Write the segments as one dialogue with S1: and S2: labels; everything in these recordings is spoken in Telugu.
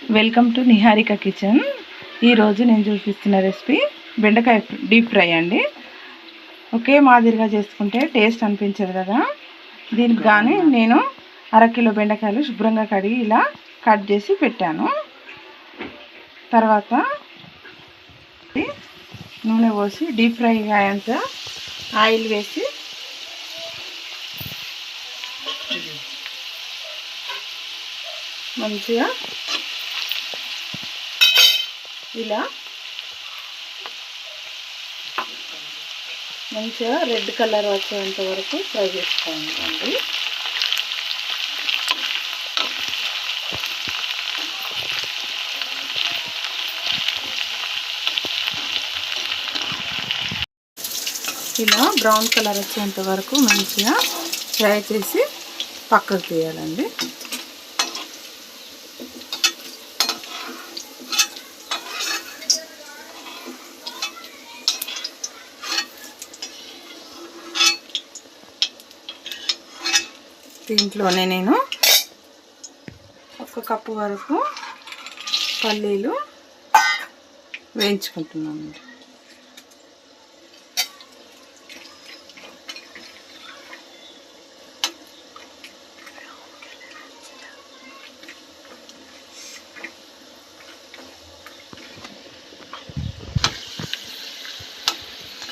S1: Welcome to Niharika kitchen. ఈరోజు నేను చూపిస్తున్న రెసిపీ బెండకాయ డీప్ ఫ్రై అండి. ఒకే మాదిరిగా చేసుకుంటే టేస్ట్ అనిపించదు కదా. దీనికి కానీ నేను 1/2 కిలో బెండకాయలు శుభ్రంగా కడిగి ఇలా కట్ చేసి పెట్టాను. తర్వాత నూనె పోసి డీప్ ఫ్రై అయ్యేంత ఆయిల్ వేసి మంచిగా ఇలా మంచిగా రెడ్ కలర్ వచ్చేంత వరకు ఫ్రై చేసుకోండి. ఇలా బ్రౌన్ కలర్ వచ్చేంత వరకు మంచిగా ఫ్రై చేసి పక్కకు తీయాలండి. దీంట్లోనే నేను 1 కప్పు వరకు పల్లీలు వేయించుకుంటున్నాను.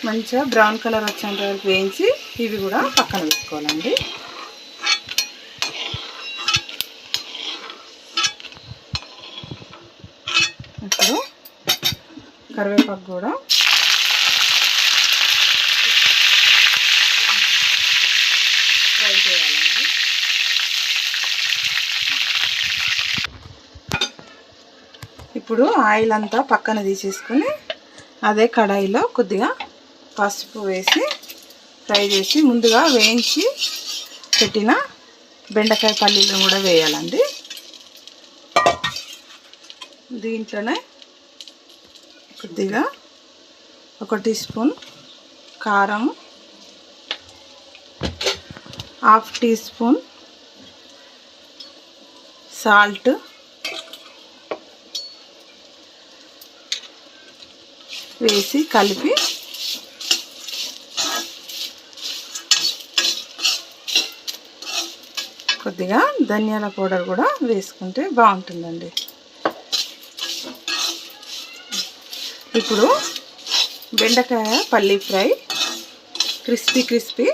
S1: మంచిగా బ్రౌన్ కలర్ వచ్చేంత వరకు వేయించి ఇవి కూడా పక్కన పెట్టుకోవాలండి. ఇప్పుడు కరివేపాకు కూడా ఫ్రై చేయాలండి. ఇప్పుడు ఆయిల్ అంతా పక్కన తీసేసుకొని అదే కడాయిలో కొద్దిగా పసుపు వేసి ఫ్రై చేసి ముందుగా వేయించి పెట్టిన బెండకాయ పల్లీలను కూడా వేయాలండి. దీంట్లోనే కొద్దిగా 1 టీ స్పూన్ కారం, 1/2 టీ స్పూన్ సాల్ట్, వేసి కలిపి కొద్దిగా ధనియాల పౌడర్ కూడా వేసుకుంటే బాగుంటుందండి. ఇప్పుడు బెండకాయ పల్లీ ఫ్రై క్రిస్పీ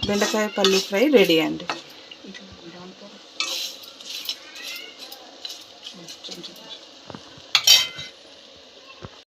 S1: బెండకాయ పల్లీ ఫ్రై రెడీ అండి.